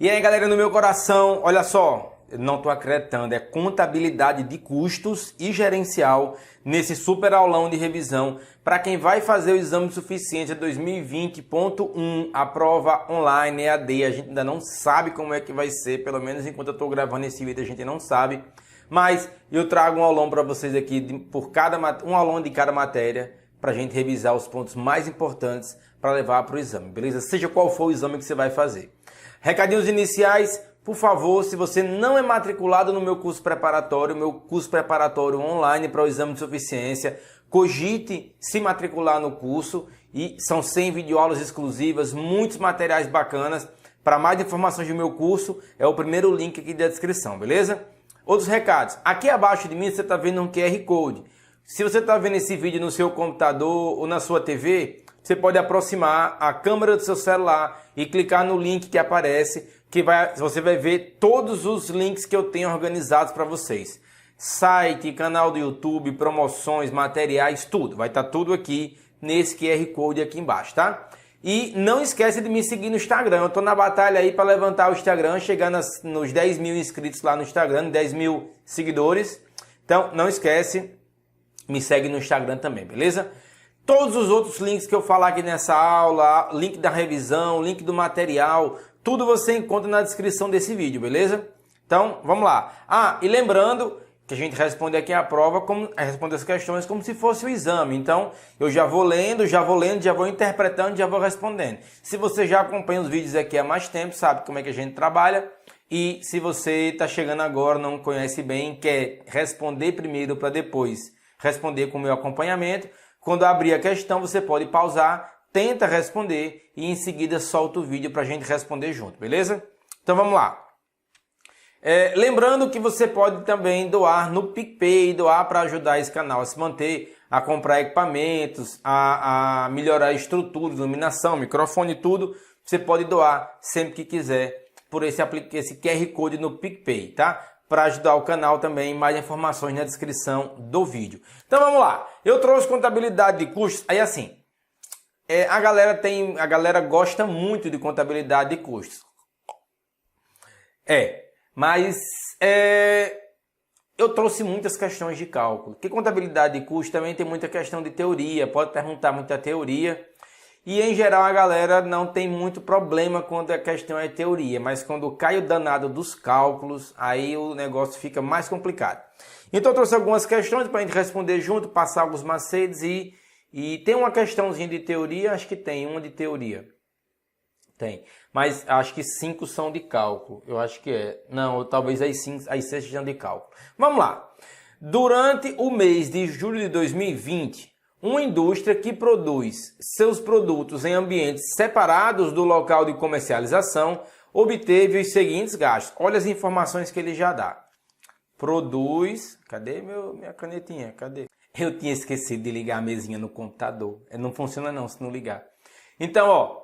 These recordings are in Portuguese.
E aí, galera, no meu coração, olha só, eu não estou acreditando, é contabilidade de custos e gerencial nesse super aulão de revisão para quem vai fazer o exame de suficiência 2020.1, a prova online EAD. A gente ainda não sabe como é que vai ser, pelo menos enquanto eu estou gravando esse vídeo a gente não sabe, mas eu trago um aulão para vocês aqui, um aulão de cada matéria, para a gente revisar os pontos mais importantes para levar para o exame, beleza? Seja qual for o exame que você vai fazer. Recadinhos iniciais, por favor, se você não é matriculado no meu curso preparatório online para o exame de suficiência, cogite se matricular no curso e são 100 videoaulas exclusivas, muitos materiais bacanas. Para mais informações do meu curso, é o primeiro link aqui da descrição, beleza? Outros recados, aqui abaixo de mim você está vendo um QR Code. Se você está vendo esse vídeo no seu computador ou na sua TV, você pode aproximar a câmera do seu celular e clicar no link que aparece, você vai ver todos os links que eu tenho organizados para vocês. Site, canal do YouTube, promoções, materiais, tudo. Vai estar tudo aqui nesse QR Code aqui embaixo, tá? E não esquece de me seguir no Instagram. Eu estou na batalha aí para levantar o Instagram, chegar nos 10 mil inscritos lá no Instagram, 10 mil seguidores. Então, não esquece, me segue no Instagram também, beleza? Todos os outros links que eu falar aqui nessa aula, link da revisão, link do material, tudo você encontra na descrição desse vídeo, beleza? Então, vamos lá. E lembrando que a gente responde aqui a prova, responde as questões como se fosse o exame. Então, eu já vou lendo, já vou interpretando, já vou respondendo. Se você já acompanha os vídeos aqui há mais tempo, sabe como é que a gente trabalha. E se você está chegando agora, não conhece bem, quer responder primeiro para depois responder com o meu acompanhamento, quando abrir a questão, você pode pausar, tenta responder e em seguida solta o vídeo para a gente responder junto, beleza? Então vamos lá. Lembrando que você pode também doar no PicPay, doar para ajudar esse canal a se manter, a comprar equipamentos, a melhorar a estrutura, iluminação, microfone, tudo. Você pode doar sempre que quiser por esse QR Code no PicPay, tá? Para ajudar o canal também, mais informações na descrição do vídeo. Então vamos lá, eu trouxe contabilidade de custos, aí assim, a galera gosta muito de contabilidade de custos. Mas eu trouxe muitas questões de cálculo, porque contabilidade de custos também tem muita questão de teoria, pode perguntar muita teoria. E em geral a galera não tem muito problema quando a questão é teoria, mas quando cai o danado dos cálculos, aí o negócio fica mais complicado. Então eu trouxe algumas questões para a gente responder junto, passar alguns macetes e tem uma questãozinha de teoria, acho que tem uma de teoria. Tem, mas acho que 5 são de cálculo, eu acho que é. Não, talvez as 6 sejam de cálculo. Vamos lá. Durante o mês de julho de 2020, uma indústria que produz seus produtos em ambientes separados do local de comercialização obteve os seguintes gastos. Olha as informações que ele já dá. Produz... Cadê minha canetinha? Cadê? Eu tinha esquecido de ligar a mesinha no computador. Não funciona não se não ligar. Então,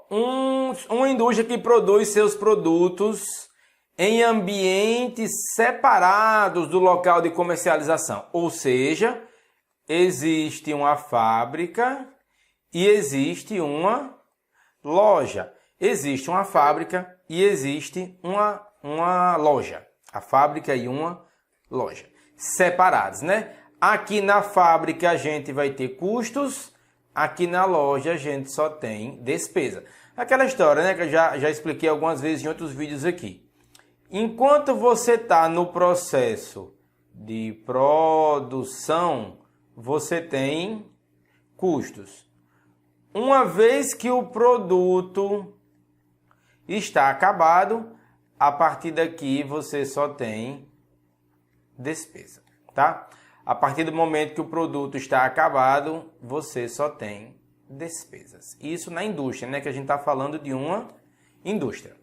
uma indústria que produz seus produtos em ambientes separados do local de comercialização. Ou seja, existe uma fábrica e existe uma loja. Existe uma fábrica e existe uma loja. A fábrica e uma loja. Separados, né? Aqui na fábrica a gente vai ter custos, aqui na loja a gente só tem despesa. Aquela história, né, que eu já expliquei algumas vezes em outros vídeos aqui. Enquanto você está no processo de produção, você tem custos. Uma vez que o produto está acabado, a partir daqui você só tem despesa, tá? A partir do momento que o produto está acabado, você só tem despesas. Isso na indústria, né? Que a gente está falando de uma indústria.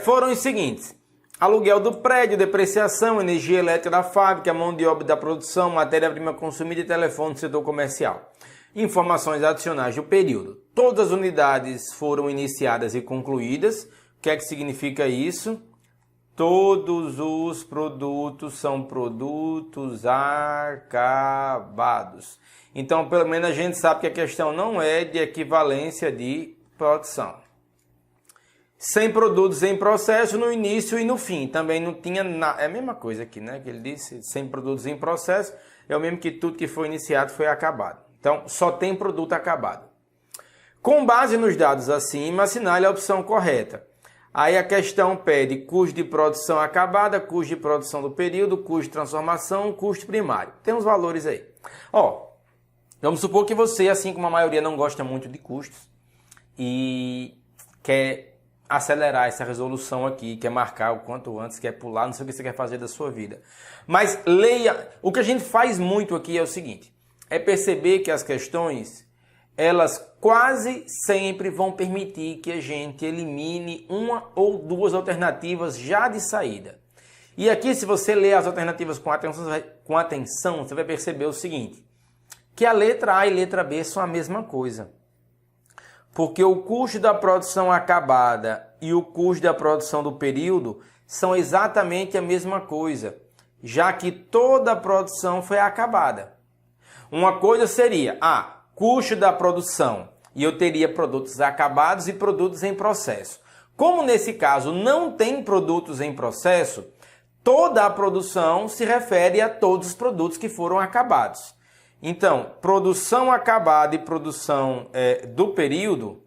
Foram os seguintes: aluguel do prédio, depreciação, energia elétrica da fábrica, mão de obra da produção, matéria-prima consumida e telefone do setor comercial. Informações adicionais do período. Todas as unidades foram iniciadas e concluídas. O que é que significa isso? Todos os produtos são produtos acabados. Então, pelo menos a gente sabe que a questão não é de equivalência de produção. 100 produtos em processo no início e no fim. Também não tinha nada. É a mesma coisa aqui, né? Que ele disse, 100 produtos em processo é o mesmo que tudo que foi iniciado foi acabado. Então, só tem produto acabado. Com base nos dados acima, assinale a opção correta. Aí a questão pede custo de produção acabada, custo de produção do período, custo de transformação, custo primário. Tem os valores aí. Ó, vamos supor que você, assim como a maioria, não gosta muito de custos e quer acelerar essa resolução aqui, quer marcar o quanto antes, quer pular, não sei o que você quer fazer da sua vida. Mas leia, o que a gente faz muito aqui é o seguinte, é perceber que as questões, elas quase sempre vão permitir que a gente elimine uma ou duas alternativas já de saída. E aqui, se você ler as alternativas com atenção, você vai perceber o seguinte, que a letra A e letra B são a mesma coisa. Porque o custo da produção acabada e o custo da produção do período são exatamente a mesma coisa, já que toda a produção foi acabada. Uma coisa seria, custo da produção, e eu teria produtos acabados e produtos em processo. Como nesse caso não tem produtos em processo, toda a produção se refere a todos os produtos que foram acabados. Então, produção acabada e produção do período,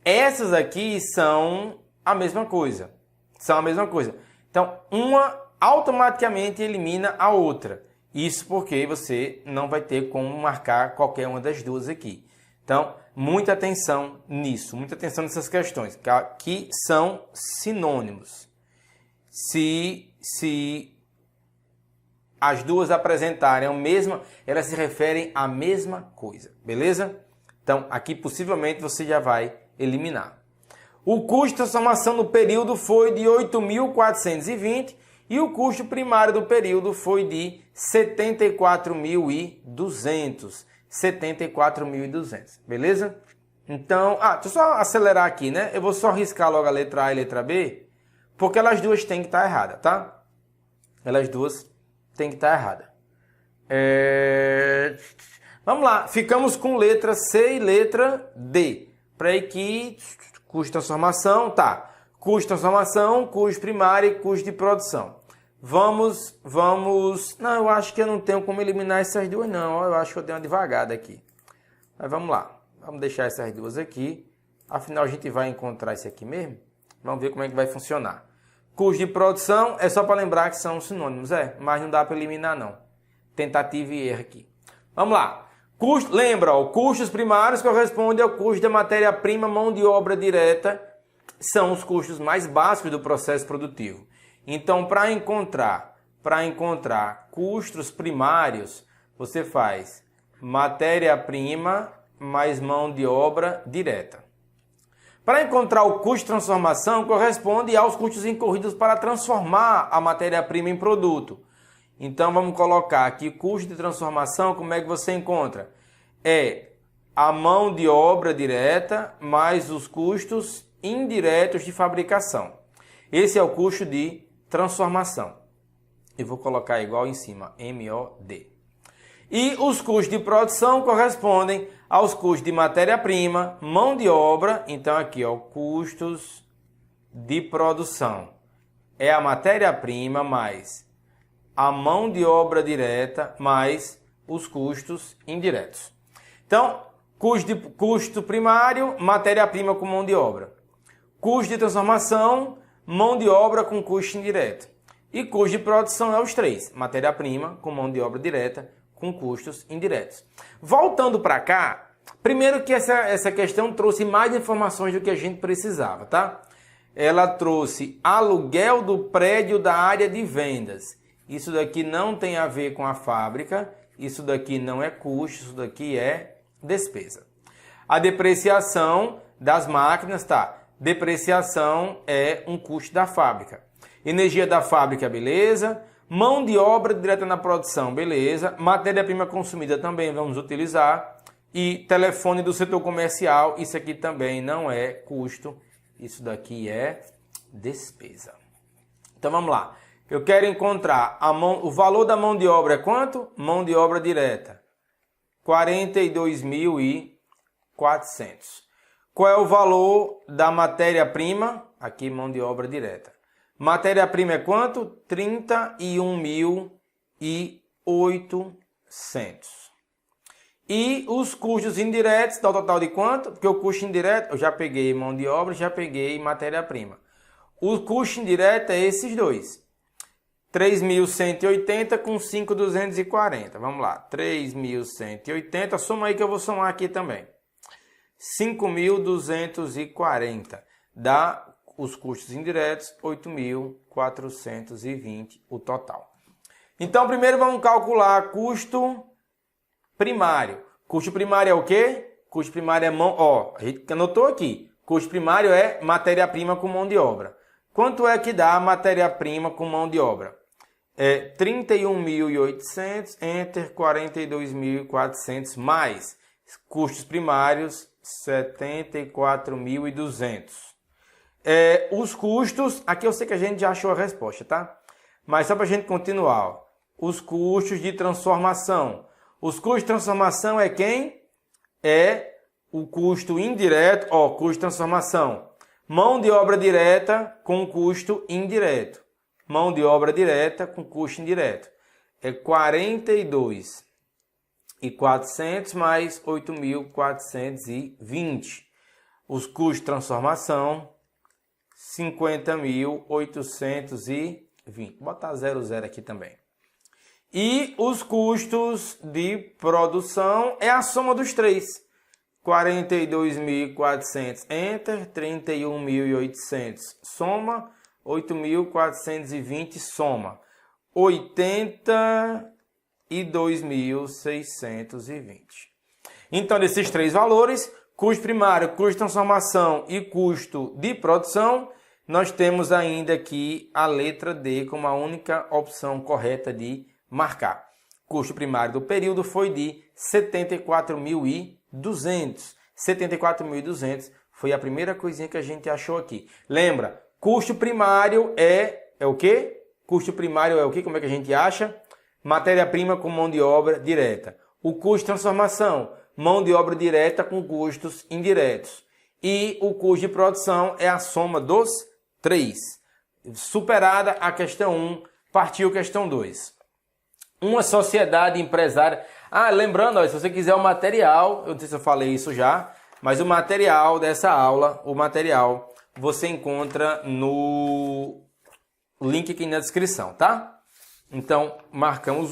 essas aqui são a mesma coisa. São a mesma coisa. Então, uma automaticamente elimina a outra. Isso porque você não vai ter como marcar qualquer uma das duas aqui. Então, muita atenção nisso, muita atenção nessas questões, que são sinônimos. Se as duas apresentarem a mesma, elas se referem à mesma coisa, beleza? Então, aqui possivelmente você já vai eliminar. O custo de transformação no período foi de 8.420 e o custo primário do período foi de 74.200. 74.200, beleza? Então, deixa eu só acelerar aqui, né? Eu vou só riscar logo a letra A e a letra B, porque elas duas têm que estar erradas, tá? Elas duas têm que estar erradas. Vamos lá, ficamos com letra C e letra D. Para aí que custo de transformação, tá. Custo de transformação, custo primário e custo de produção. Vamos... Não, eu acho que eu não tenho como eliminar essas duas, não. Eu acho que eu dei uma devagada aqui. Mas vamos lá. Vamos deixar essas duas aqui. Afinal, a gente vai encontrar isso aqui mesmo. Vamos ver como é que vai funcionar. Custo de produção é só para lembrar que são sinônimos, mas não dá para eliminar, não. Tentativa e erro aqui. Vamos lá. Lembra, custos primários correspondem ao custo da matéria-prima, mão de obra direta. São os custos mais básicos do processo produtivo. Então, para encontrar custos primários, você faz matéria-prima mais mão de obra direta. Para encontrar o custo de transformação, corresponde aos custos incorridos para transformar a matéria-prima em produto. Então, vamos colocar aqui custo de transformação, como é que você encontra? É a mão de obra direta mais os custos indiretos de fabricação. Esse é o custo de transformação. Eu vou colocar igual em cima, MOD. E os custos de produção correspondem aos custos de matéria-prima, mão de obra. Então aqui, custos de produção. É a matéria-prima mais a mão de obra direta mais os custos indiretos. Então, custo primário, matéria-prima com mão de obra. Custo de transformação, mão de obra com custo indireto. E custo de produção é os três. Matéria-prima com mão de obra direta com custos indiretos. Voltando para cá, primeiro que essa questão trouxe mais informações do que a gente precisava, tá? Ela trouxe aluguel do prédio da área de vendas. Isso daqui não tem a ver com a fábrica. Isso daqui não é custo, isso daqui é despesa. A depreciação das máquinas, tá? Depreciação é um custo da fábrica. Energia da fábrica, beleza. Mão de obra direta na produção, beleza. Matéria-prima consumida também vamos utilizar. E telefone do setor comercial, isso aqui também não é custo. Isso daqui é despesa. Então vamos lá. Eu quero encontrar o valor da mão de obra é quanto? Mão de obra direta. 42.400. Qual é o valor da matéria-prima? Aqui, mão de obra direta. Matéria-prima é quanto? 31.800. E os custos indiretos dá o total de quanto? Porque o custo indireto, eu já peguei mão de obra, já peguei matéria-prima. O custo indireto é esses dois. 3.180 com 5.240. Vamos lá. 3.180. Soma aí que eu vou somar aqui também. 5.240. Dá os custos indiretos, 8.420 o total. Então, primeiro vamos calcular custo primário. Custo primário é o quê? Custo primário é mão... Ó, a gente anotou aqui. Custo primário é matéria-prima com mão de obra. Quanto é que dá a matéria-prima com mão de obra? É 31.800, enter 42.400 mais custos primários 74.200. Os custos, aqui eu sei que a gente já achou a resposta, tá? Mas só para a gente continuar, ó. Os custos de transformação. Os custos de transformação é quem? É o custo indireto, ó, custo de transformação. Mão de obra direta com custo indireto. Mão de obra direta com custo indireto. É 42.400 mais 8.420. Os custos de transformação, 50.820. Vou botar 00 aqui também. E os custos de produção é a soma dos três. 42.400, enter, 31.800, soma, 8.420, soma, 82.620. Então, desses três valores, custo primário, custo de transformação e custo de produção, nós temos ainda aqui a letra D como a única opção correta de marcar. Custo primário do período foi de 74.200. 74.200 foi a primeira coisinha que a gente achou aqui. Lembra, custo primário é o quê? Custo primário é o quê? Como é que a gente acha? Matéria-prima com mão de obra direta. O custo de transformação, mão de obra direta com custos indiretos. E o custo de produção é a soma dos três. Superada a questão 1, partiu a questão 2. Uma sociedade empresária... lembrando, ó, se você quiser o material, eu não sei se eu falei isso já, mas o material dessa aula, você encontra no link aqui na descrição, tá? Então, marcamos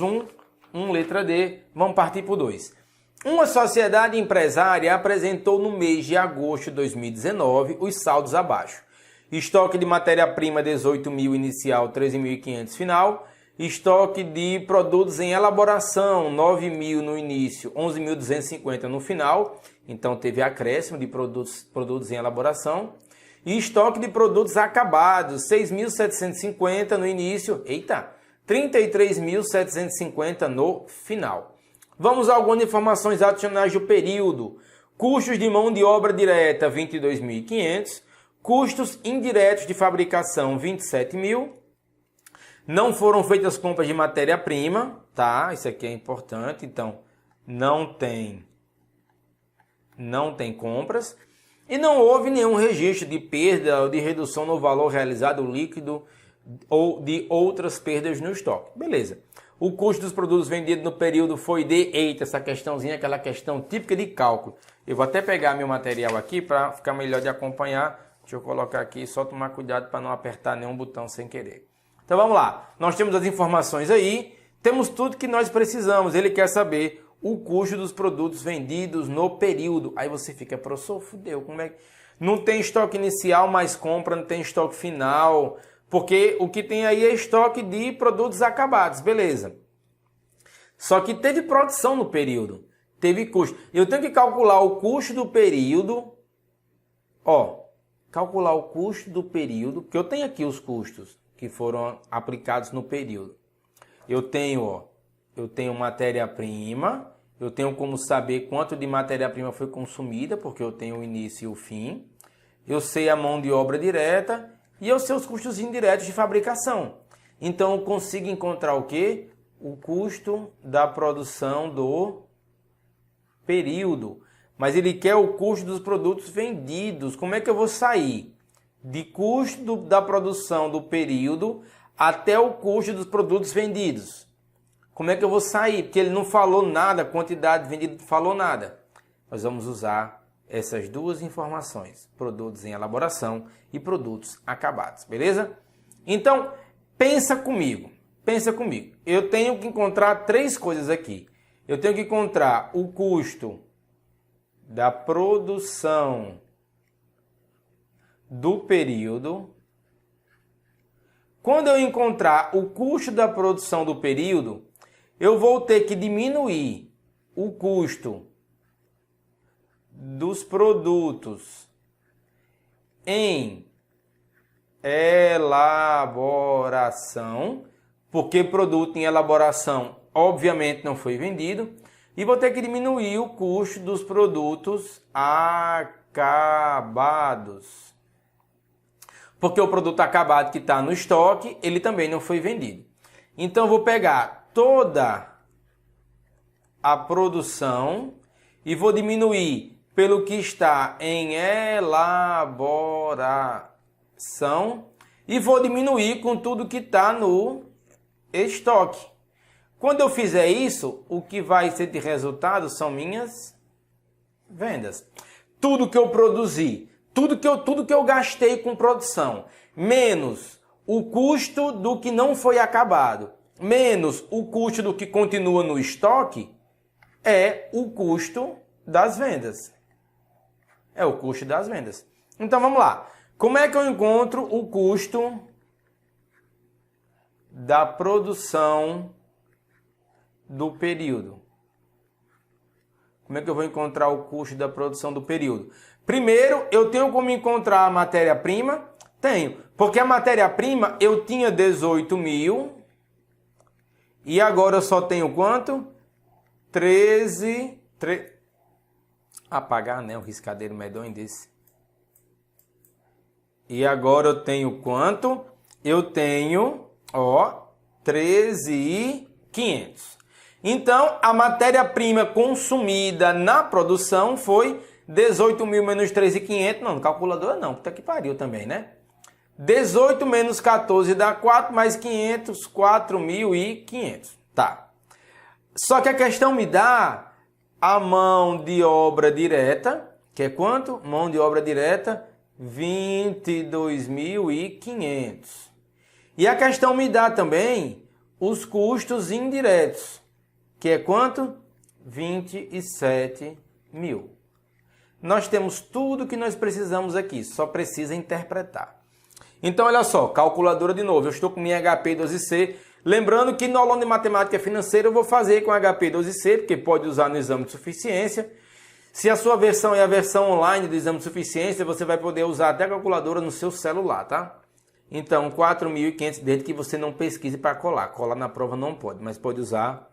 letra D, vamos partir para o 2. Uma sociedade empresária apresentou no mês de agosto de 2019 os saldos abaixo. Estoque de matéria-prima 18.000 inicial, 13.500 final. Estoque de produtos em elaboração, 9.000 no início, 11.250 no final. Então teve acréscimo de produtos em elaboração. E estoque de produtos acabados, 6.750 no início, 33.750 no final. Vamos a algumas informações adicionais do período. Custos de mão de obra direta, 22.500. Custos indiretos de fabricação, 27.000. Não foram feitas compras de matéria-prima, tá? Isso aqui é importante, então não tem compras. E não houve nenhum registro de perda ou de redução no valor realizado líquido ou de outras perdas no estoque. Beleza. O custo dos produtos vendidos no período foi de... essa questãozinha, aquela questão típica de cálculo. Eu vou até pegar meu material aqui para ficar melhor de acompanhar. Deixa eu colocar aqui, só tomar cuidado para não apertar nenhum botão sem querer. Então vamos lá, nós temos as informações aí, temos tudo que nós precisamos. Ele quer saber o custo dos produtos vendidos no período. Aí você fica, professor, fudeu, como é que... Não tem estoque inicial mais compra, não tem estoque final, porque o que tem aí é estoque de produtos acabados, beleza. Só que teve produção no período, teve custo. Eu tenho que calcular o custo do período, calcular o custo do período, porque eu tenho aqui os custos que foram aplicados no período. Eu tenho matéria-prima, eu tenho como saber quanto de matéria-prima foi consumida, porque eu tenho o início e o fim. Eu sei a mão de obra direta e eu sei os custos indiretos de fabricação. Então eu consigo encontrar o quê? O custo da produção do período. mas ele quer o custo dos produtos vendidos. Como é que eu vou sair de custo da produção do período até o custo dos produtos vendidos? Como é que eu vou sair? Porque ele não falou nada, quantidade vendida, não falou nada. Nós vamos usar essas duas informações, produtos em elaboração e produtos acabados, beleza? Então, pensa comigo. Eu tenho que encontrar três coisas aqui. Eu tenho que encontrar o custo da produção do período. Quando eu encontrar o custo da produção do período, eu vou ter que diminuir o custo dos produtos em elaboração, porque produto em elaboração obviamente não foi vendido, e vou ter que diminuir o custo dos produtos acabados, porque o produto acabado que está no estoque, ele também não foi vendido. Então eu vou pegar toda a produção e vou diminuir pelo que está em elaboração e vou diminuir com tudo que está no estoque. Quando eu fizer isso, o que vai ser de resultado são minhas vendas. Tudo que eu produzi, tudo que eu gastei com produção, menos o custo do que não foi acabado, menos o custo do que continua no estoque, é o custo das vendas. É o custo das vendas. Então vamos lá. Como é que eu encontro o custo da produção do período? Como é que eu vou encontrar o custo da produção do período? Primeiro, eu tenho como encontrar a matéria-prima? Tenho. Porque a matéria-prima eu tinha 18 mil e agora eu só tenho quanto? 13... Apagar, né? Um riscadeiro medonho desse. E agora eu tenho quanto? Eu tenho, 13.500. Então, a matéria-prima consumida na produção foi 18 mil menos 13.500. Não, calculadora não, puta que pariu também, né? 18 menos 14 dá 4, mais 500, 4.500. Tá. Só que a questão me dá a mão de obra direta, que é quanto? Mão de obra direta, 22.500. E a questão me dá também os custos indiretos, que é quanto? 27 mil. Nós temos tudo que nós precisamos aqui, só precisa interpretar. Então, olha só, calculadora de novo. Eu estou com minha HP 12C. Lembrando que no aulão de matemática financeira eu vou fazer com HP 12C, porque pode usar no exame de suficiência. Se a sua versão é a versão online do exame de suficiência, você vai poder usar até a calculadora no seu celular, tá? Então, 4.500, desde que você não pesquise para colar. Colar na prova não pode, mas pode usar.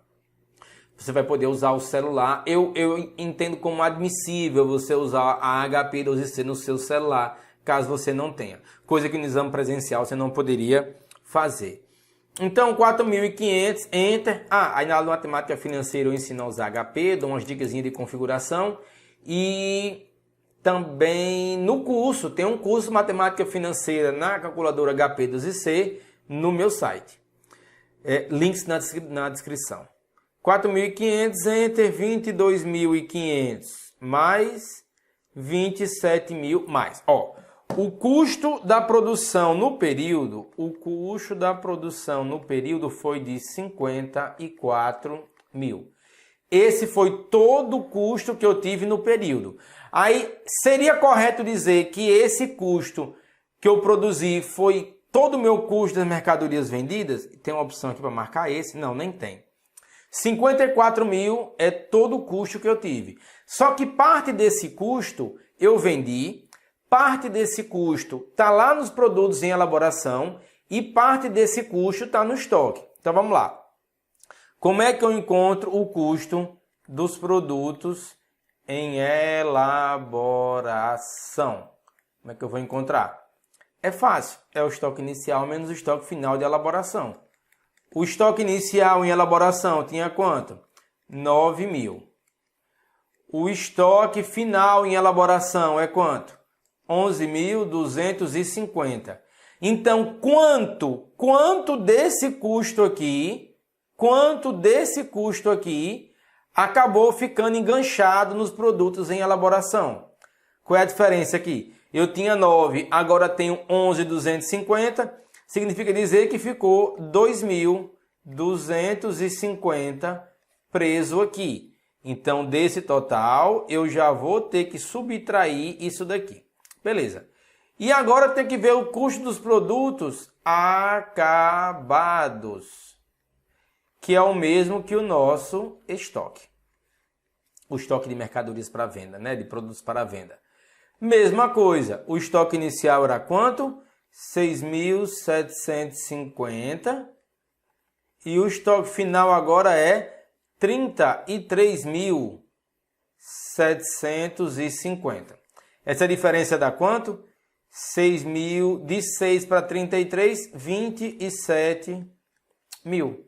Você vai poder usar o celular. Eu entendo como admissível você usar a HP 12C no seu celular, caso você não tenha. Coisa que no exame presencial você não poderia fazer. Então, 4.500, Enter. Aí na aula de matemática financeira eu ensino a usar HP, dou umas dicas de configuração. E também no curso, tem um curso de matemática financeira na calculadora HP 12C no meu site. Links na descrição. 4.500, Enter, 22.500, mais 27 mil, mais. O custo da produção no período, foi de 54 mil. Esse foi todo o custo que eu tive no período. Aí, seria correto dizer que esse custo que eu produzi foi todo o meu custo das mercadorias vendidas? Tem uma opção aqui para marcar esse? Não, nem tem. 54 mil é todo o custo que eu tive. Só que parte desse custo eu vendi, parte desse custo está lá nos produtos em elaboração e parte desse custo está no estoque. Então vamos lá. Como é que eu encontro o custo dos produtos em elaboração? Como é que eu vou encontrar? É fácil. É o estoque inicial menos o estoque final de elaboração. O estoque inicial em elaboração tinha quanto? 9 mil. O estoque final em elaboração é quanto? 11.250. Então, quanto desse custo aqui, acabou ficando enganchado nos produtos em elaboração? Qual é a diferença aqui? Eu tinha 9, agora tenho 11.250, significa dizer que ficou 2.250 preso aqui. Então, desse total, eu já vou ter que subtrair isso daqui. Beleza. E agora tem que ver o custo dos produtos acabados, que é o mesmo que o nosso estoque. O estoque de mercadorias para venda, né? De produtos para venda. Mesma coisa, o estoque inicial era quanto? 6.750. E o estoque final agora é 33.750. Essa diferença dá quanto? 6.000, de 6 para 33, 27 mil.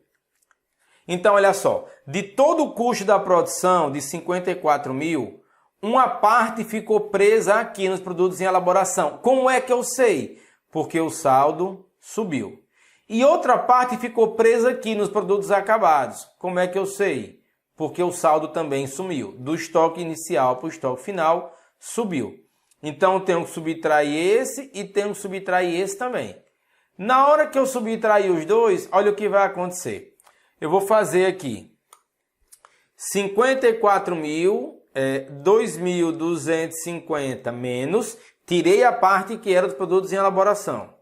Então, olha só, de todo o custo da produção de 54 mil, uma parte ficou presa aqui nos produtos em elaboração. Como é que eu sei? Porque o saldo subiu. E outra parte ficou presa aqui nos produtos acabados. Como é que eu sei? Porque o saldo também sumiu. Do estoque inicial para o estoque final, subiu. Então, eu tenho que subtrair esse e tenho que subtrair esse também. Na hora que eu subtrair os dois, olha o que vai acontecer. Eu vou fazer aqui 54 mil, 2.250 menos, tirei a parte que era dos produtos em elaboração.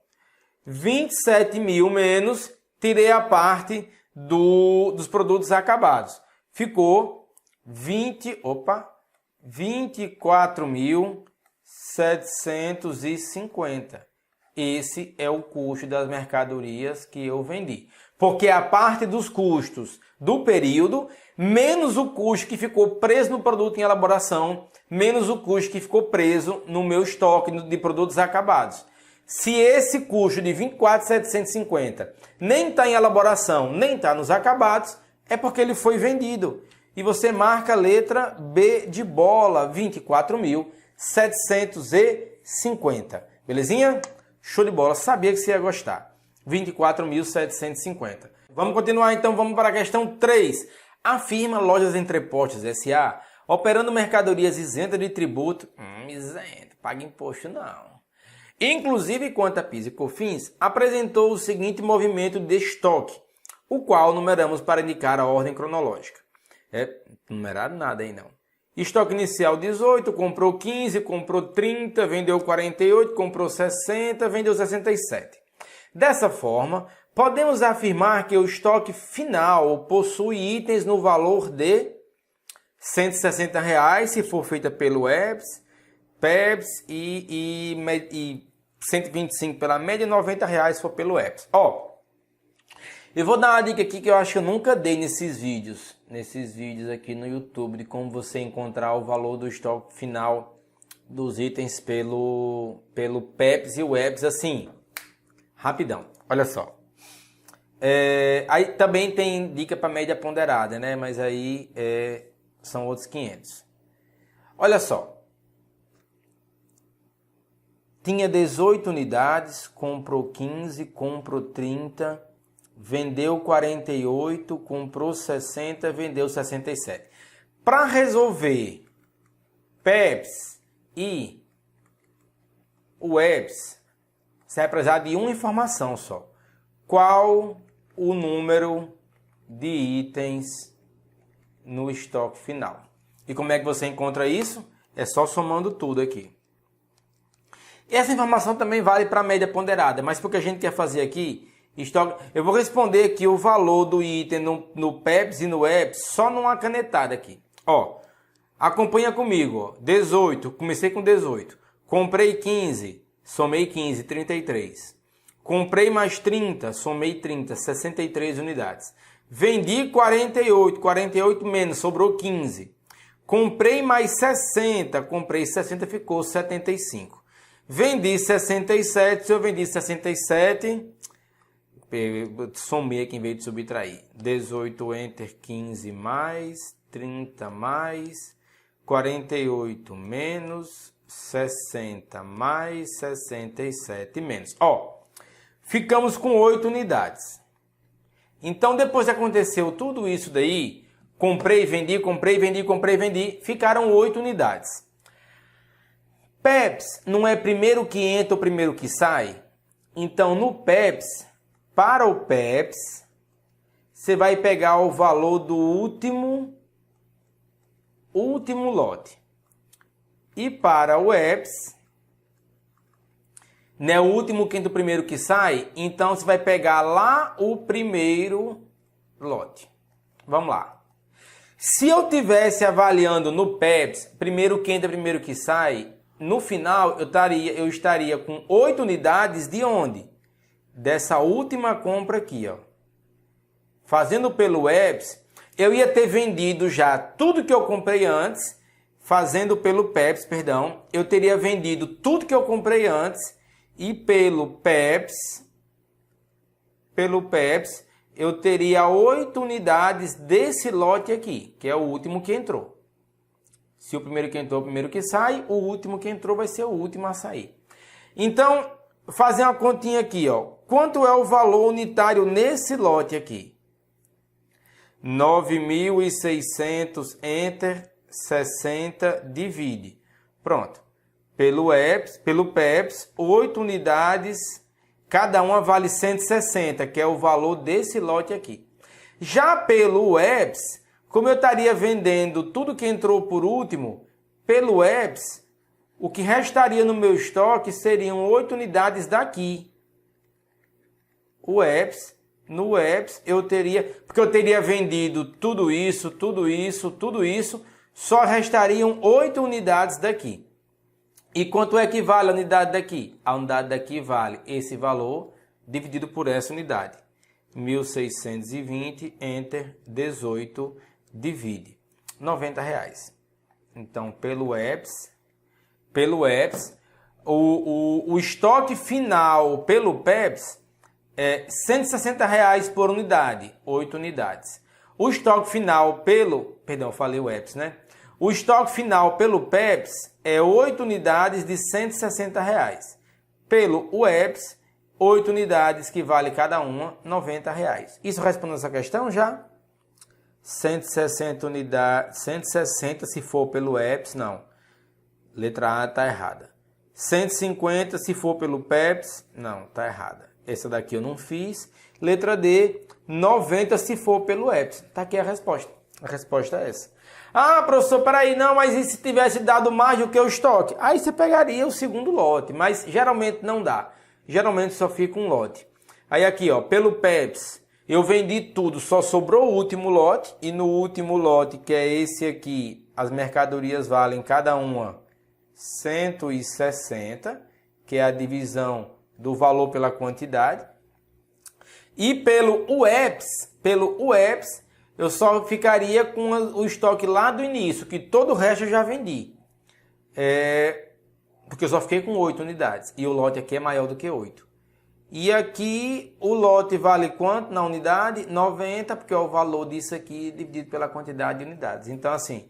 27 mil menos, tirei a parte dos produtos acabados. Ficou 24.750. Esse é o custo das mercadorias que eu vendi. Porque a parte dos custos do período, menos o custo que ficou preso no produto em elaboração, menos o custo que ficou preso no meu estoque de produtos acabados. Se esse custo de 24.750 nem está em elaboração, nem está nos acabados, é porque ele foi vendido. E você marca a letra B de bola, 24.750. Belezinha? Show de bola, sabia que você ia gostar. 24.750. Vamos continuar então, vamos para a questão 3. A firma Lojas Entrepostos S.A., operando mercadorias isentas de tributo, isento, paga imposto não. Inclusive quanto a PIS e COFINS, apresentou o seguinte movimento de estoque, o qual numeramos para indicar a ordem cronológica. Numerado nada aí não. Estoque inicial 18, comprou 15, comprou 30, vendeu 48, comprou 60, vendeu 67. Dessa forma, podemos afirmar que o estoque final possui itens no valor de R$ 160 se for feita pelo PEPS e 125 pela média e R$ 90 se for pelo EPS. Eu vou dar uma dica aqui que eu acho que eu nunca dei nesses vídeos aqui no YouTube, de como você encontrar o valor do estoque final dos itens pelo PEPS e o EPS, assim, rapidão. Olha só. Aí também tem dica para média ponderada, né? Mas aí são outros 500. Olha só. Tinha 18 unidades, comprou 15, comprou 30, vendeu 48, comprou 60, vendeu 67. Para resolver PEPS e o EPS, você vai precisar de uma informação só. Qual o número de itens no estoque final? E como é que você encontra isso? É só somando tudo aqui. Essa informação também vale para a média ponderada, mas porque a gente quer fazer aqui, eu vou responder aqui o valor do item no PEPS e no EPS só numa canetada aqui. Acompanha comigo. 18, comecei com 18. Comprei 15, somei 15, 33. Comprei mais 30, somei 30, 63 unidades. Vendi 48, 48 menos, sobrou 15. Comprei mais 60, comprei 60, ficou 75. Vendi 67, se eu vendi 67, somei aqui em vez de subtrair. 18 enter, 15 mais, 30 mais, 48 menos 60 mais 67 menos. Ó, ficamos com 8 unidades. Então, depois que aconteceu tudo isso daí, comprei, vendi, comprei, vendi, comprei, vendi, ficaram 8 unidades. PEPS não é primeiro que entra ou primeiro que sai? Então, no PEPS, para o PEPS, você vai pegar o valor do último lote. E para o EPS, né, o último que entra o primeiro que sai, então você vai pegar lá o primeiro lote. Vamos lá. Se eu tivesse avaliando no PEPS, primeiro que entra, primeiro que sai, no final eu estaria com 8 unidades de onde? Dessa última compra aqui, ó. Fazendo pelo EPS, eu ia ter vendido já tudo que eu comprei antes. Fazendo pelo PEPS, perdão, eu teria vendido tudo que eu comprei antes. E pelo PEPS, eu teria 8 unidades desse lote aqui, que é o último que entrou. Se o primeiro que entrou é o primeiro que sai, o último que entrou vai ser o último a sair. Então, fazer uma continha aqui, ó. Quanto é o valor unitário nesse lote aqui? 9.600, enter, 60, divide. Pronto. Pelo PEPS, 8 unidades, cada uma vale 160, que é o valor desse lote aqui. Já pelo EPS, como eu estaria vendendo tudo que entrou por último, pelo EPS, o que restaria no meu estoque seriam 8 unidades daqui. No EPS, porque eu teria vendido tudo isso, só restariam 8 unidades daqui. E quanto é que vale a unidade daqui? A unidade daqui vale esse valor dividido por essa unidade. 1.620, enter, 18, divide. R$90. Então, pelo EPS, o estoque final pelo PEPS é R$160 por unidade, 8 unidades. O estoque final falei o EPS, né? O estoque final pelo PEPS é 8 unidades de R$160. Pelo EPS, 8 unidades que vale cada uma R$90. Isso responde essa questão já? 160 unidades, 160 se for pelo EPS, não. Letra A está errada. 150 se for pelo PEPS, não, está errada. Essa daqui eu não fiz. Letra D, 90 se for pelo EPS. Está aqui a resposta. A resposta é essa. Ah, professor, peraí, não, mas e se tivesse dado mais do que o estoque? Aí você pegaria o segundo lote, mas geralmente não dá. Geralmente só fica um lote. Aí aqui, ó, pelo PEPS, eu vendi tudo, só sobrou o último lote. E no último lote, que é esse aqui, as mercadorias valem cada uma 160, que é a divisão do valor pela quantidade. E pelo UEPS, eu só ficaria com o estoque lá do início, que todo o resto eu já vendi. Porque eu só fiquei com 8 unidades. E o lote aqui é maior do que 8. E aqui o lote vale quanto na unidade? 90, porque é o valor disso aqui dividido pela quantidade de unidades. Então assim,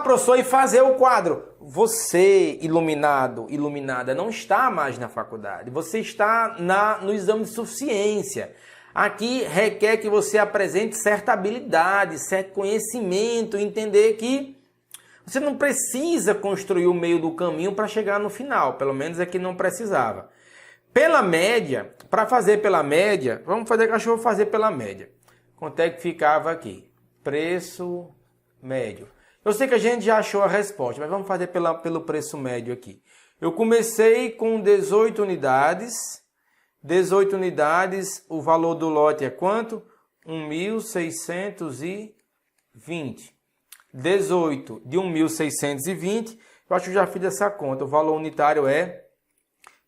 professor, e fazer o quadro? Você, iluminada, não está mais na faculdade. Você está no exame de suficiência. Aqui requer que você apresente certa habilidade, certo conhecimento, entender que você não precisa construir o meio do caminho para chegar no final. Pelo menos aqui não precisava. Pela média, para fazer pela média, vamos fazer que eu vou fazer pela média. Quanto é que ficava aqui? Preço médio. Eu sei que a gente já achou a resposta, mas vamos fazer pelo preço médio aqui. Eu comecei com 18 unidades. 18 unidades, o valor do lote é quanto? 1.620. 18 de 1.620, eu acho que já fiz essa conta. O valor unitário é...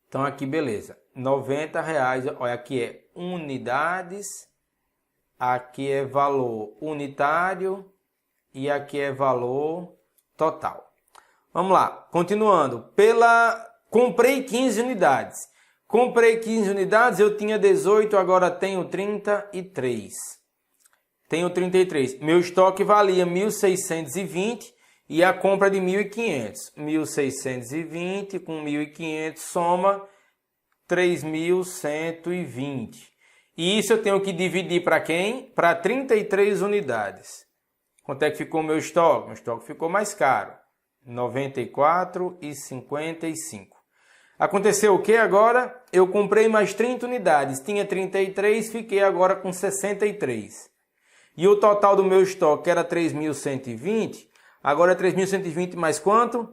Então aqui, beleza. R$90. Olha, aqui é unidades. Aqui é valor unitário. E aqui é valor total. Vamos lá, continuando. Comprei 15 unidades. Comprei 15 unidades, eu tinha 18, agora tenho 33. Meu estoque valia 1.620 e a compra de 1.500. 1.620 com 1.500 soma 3.120. E isso eu tenho que dividir para quem? Para 33 unidades. Quanto é que ficou o meu estoque? Meu estoque ficou mais caro. R$ 94,55. Aconteceu o que agora? Eu comprei mais 30 unidades. Tinha 33, fiquei agora com 63. E o total do meu estoque era 3.120. Agora é 3.120 mais quanto?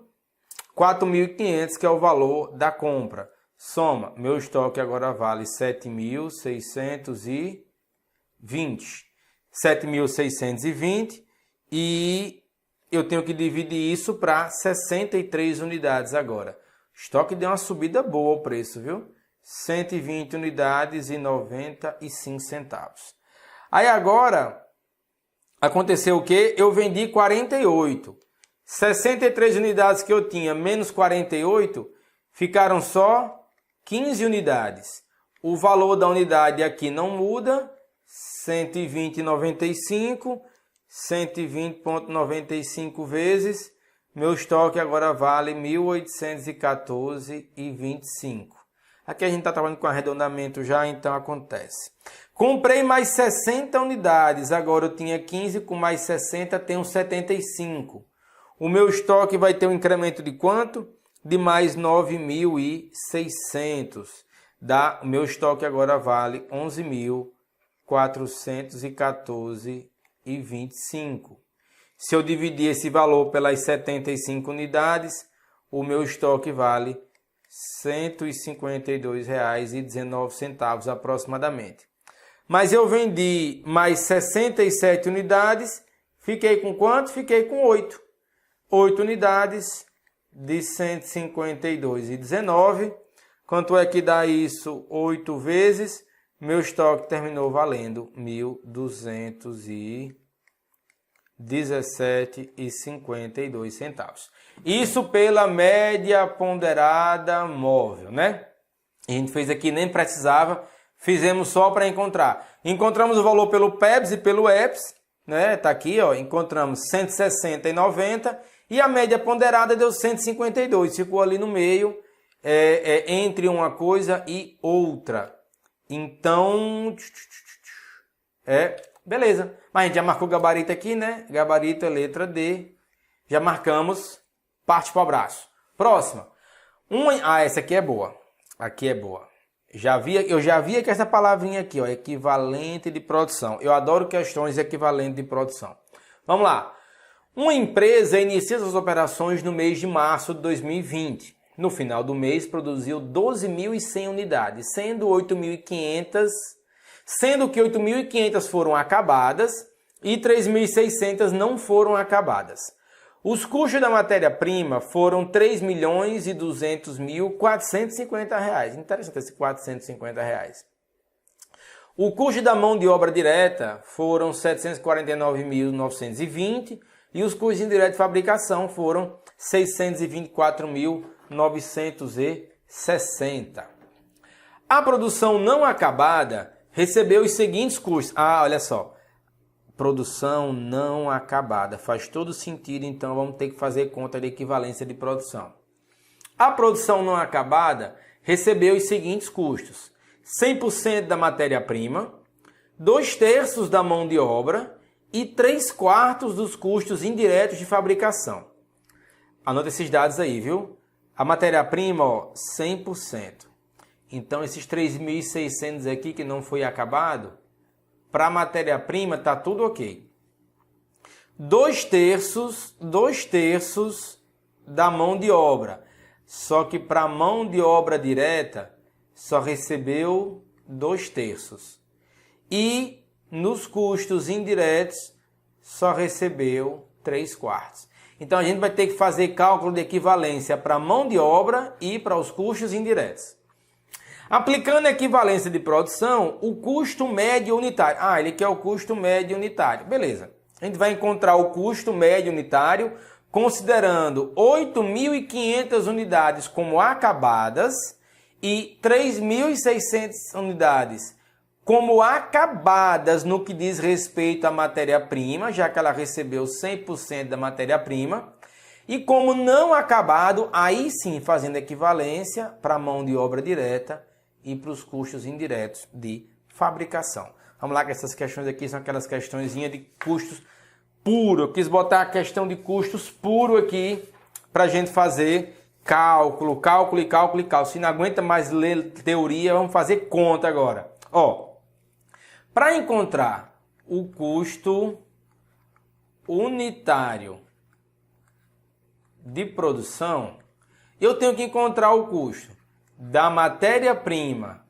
4.500, que é o valor da compra. Soma, meu estoque agora vale 7.620. 7.620 e eu tenho que dividir isso para 63 unidades agora. O estoque deu uma subida boa o preço, viu? 120 unidades e 95 centavos. Aí agora, aconteceu o quê? Eu vendi 48. 63 unidades que eu tinha, menos 48, ficaram só 15 unidades. O valor da unidade aqui não muda, 120,95, 120,95 vezes, meu estoque agora vale 1.814,25. Aqui a gente está trabalhando com arredondamento já, então acontece. Comprei mais 60 unidades, agora eu tinha 15, com mais 60 tenho 75. O meu estoque vai ter um incremento de quanto? De mais 9.600. O meu estoque agora vale 11.414,25. Se eu dividir esse valor pelas 75 unidades, o meu estoque vale R$ 152,19 aproximadamente. Mas eu vendi mais 67 unidades, fiquei com quanto? Fiquei com 8. 8 unidades de 152,19. Quanto é que dá isso? 8 vezes. Meu estoque terminou valendo R$ 1.217,52. Isso pela média ponderada móvel, né? A gente fez aqui, nem precisava, fizemos só para encontrar. Encontramos o valor pelo PEBS e pelo EPS, né? Tá aqui, ó, encontramos 160,90 e a média ponderada deu 152, ficou ali no meio, entre uma coisa e outra. Então, beleza. Mas a gente já marcou o gabarito aqui, né? Gabarito é letra D. Já marcamos, parte para o abraço. Próxima. Essa aqui é boa. Aqui é boa. Eu já vi que essa palavrinha aqui, ó, equivalente de produção. Eu adoro questões equivalentes de produção. Vamos lá. Uma empresa inicia suas operações no mês de março de 2020. No final do mês, produziu 12.100 unidades, sendo que 8.500 foram acabadas e 3.600 não foram acabadas. Os custos da matéria-prima foram R$ 3.200.450. Interessante esse R$ 450. O custo da mão de obra direta foram R$ 749.920 e os custos indiretos de fabricação foram R$ 624.960. A produção não acabada recebeu os seguintes custos. Olha só. Produção não acabada. Faz todo sentido, então vamos ter que fazer conta de equivalência de produção. A produção não acabada recebeu os seguintes custos. 100% da matéria-prima, 2/3 da mão de obra e 3/4 dos custos indiretos de fabricação. Anota esses dados aí, viu? A matéria-prima, 100%. Então, esses 3.600 aqui que não foi acabado, para a matéria-prima está tudo ok. 2/3 da mão de obra. Só que para a mão de obra direta, só recebeu 2/3. E nos custos indiretos, só recebeu 3/4. Então, a gente vai ter que fazer cálculo de equivalência para a mão de obra e para os custos indiretos. Aplicando a equivalência de produção, o custo médio unitário. Ele quer o custo médio unitário. Beleza. A gente vai encontrar o custo médio unitário considerando 8.500 unidades como acabadas e 3.600 unidades como acabadas no que diz respeito à matéria-prima, já que ela recebeu 100% da matéria-prima, E como não acabado, aí sim fazendo equivalência para a mão de obra direta e para os custos indiretos de fabricação. Vamos lá, que essas questões aqui são aquelas questõezinhas de custos puro. Eu quis botar a questão de custos puro aqui para a gente fazer cálculo, cálculo e cálculo e cálculo. Se não aguenta mais ler teoria, vamos fazer conta agora. Ó, para encontrar o custo unitário de produção, eu tenho que encontrar o custo da matéria-prima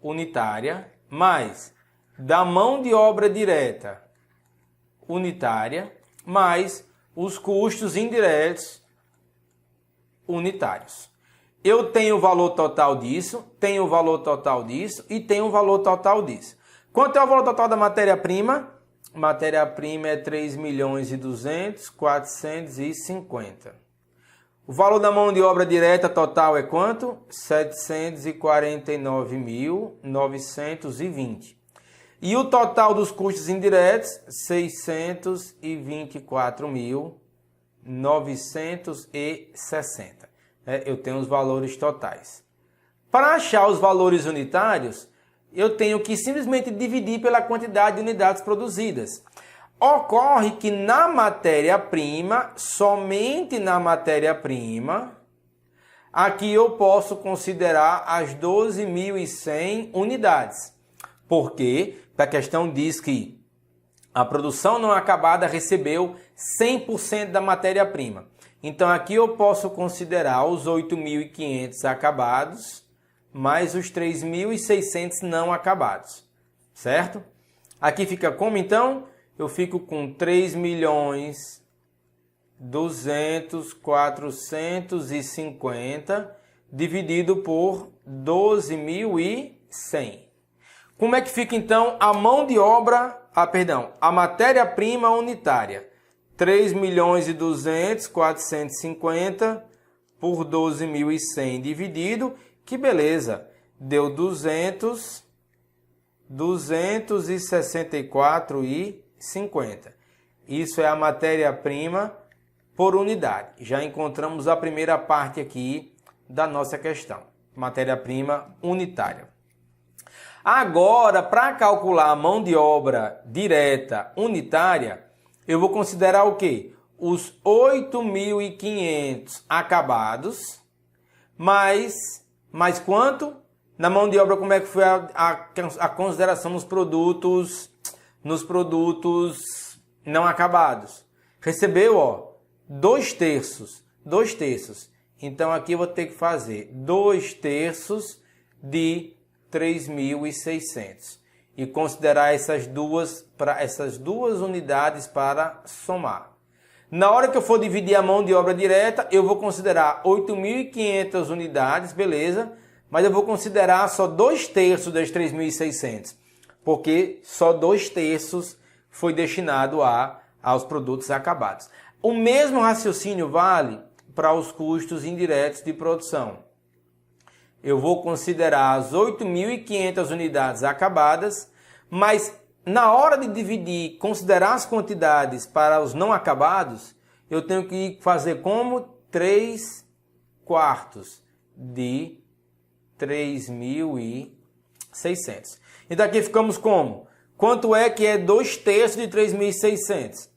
unitária mais da mão de obra direta unitária mais os custos indiretos unitários. Eu tenho o valor total disso, tenho o valor total disso e tenho o valor total disso. Quanto é o valor total da matéria-prima? Matéria-prima é 3.200.450. O valor da mão de obra direta total é quanto? 749.920. E o total dos custos indiretos? 624.960. Eu tenho os valores totais. Para achar os valores unitários, eu tenho que simplesmente dividir pela quantidade de unidades produzidas. Ocorre que na matéria-prima, somente na matéria-prima, aqui eu posso considerar as 12.100 unidades. Por quê? Porque a questão diz que a produção não acabada recebeu 100% da matéria-prima. Então aqui eu posso considerar os 8.500 acabados, mais os 3.600 não acabados, certo? Aqui fica como então? Eu fico com 3.200.450 dividido por 12.100. Como é que fica então a mão de obra, a matéria-prima unitária? 3.200.450 por 12.100 dividido, que beleza, deu 264,50. Isso é a matéria-prima por unidade. Já encontramos a primeira parte aqui da nossa questão, matéria-prima unitária. Agora, para calcular a mão de obra direta unitária, eu vou considerar o quê? Os 8.500 acabados, mais quanto? Na mão de obra, como é que foi a consideração nos produtos não acabados? Recebeu, ó, 2/3. Então, aqui eu vou ter que fazer 2/3 de 3.600 e considerar essas duas unidades para somar. Na hora que eu for dividir a mão de obra direta, eu vou considerar 8.500 unidades, beleza? Mas eu vou considerar só 2/3 das 3.600, porque só 2/3 foi destinado aos produtos acabados. O mesmo raciocínio vale para os custos indiretos de produção. Eu vou considerar as 8.500 unidades acabadas, mas na hora de dividir, considerar as quantidades para os não acabados, eu tenho que fazer como 3/4 de 3.600. Então aqui ficamos como? Quanto é que é 2/3 de 3.600?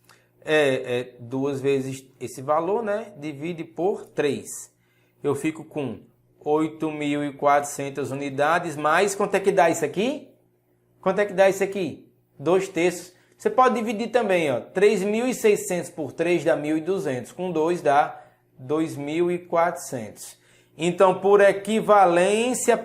É 2 vezes esse valor, né? Divide por 3. Eu fico com 8.400 unidades, mais quanto é que dá isso aqui? Quanto é que dá isso aqui? 2/3. Você pode dividir também, ó. 3.600 por 3 dá 1.200. Com 2 dá 2.400. Então, por equivalência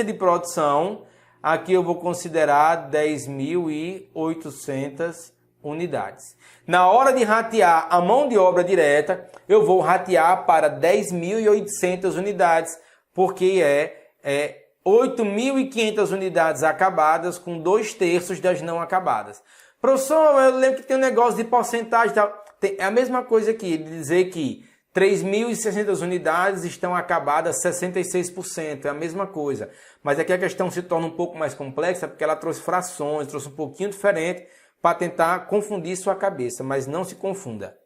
de produção, aqui eu vou considerar 10.800 unidades. Na hora de ratear a mão de obra direta, eu vou ratear para 10.800 unidades, porque é 8.500 unidades acabadas com 2/3 das não acabadas. Professor, eu lembro que tem um negócio de porcentagem. É a mesma coisa aqui, de dizer que 3.600 unidades estão acabadas 66%, é a mesma coisa. Mas aqui a questão se torna um pouco mais complexa, porque ela trouxe frações, trouxe um pouquinho diferente, para tentar confundir sua cabeça, mas não se confunda.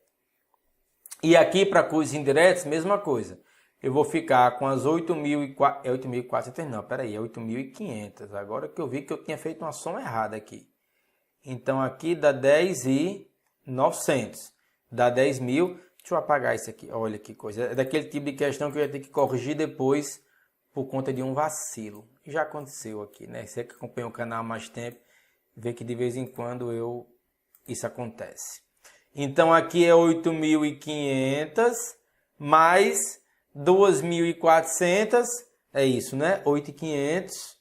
E aqui para custos indiretos, mesma coisa. Eu vou ficar com as 8.400, não, peraí, é 8.500. Agora que eu vi que eu tinha feito uma soma errada aqui. Então aqui dá 10.900. Dá 10.000. Deixa eu apagar isso aqui. Olha que coisa. É daquele tipo de questão que eu ia ter que corrigir depois por conta de um vacilo. Já aconteceu aqui, né? Você que acompanha o canal há mais tempo, vê que de vez em quando isso acontece. Então aqui é 8.500 mais 2.400. É isso, né? 8.500.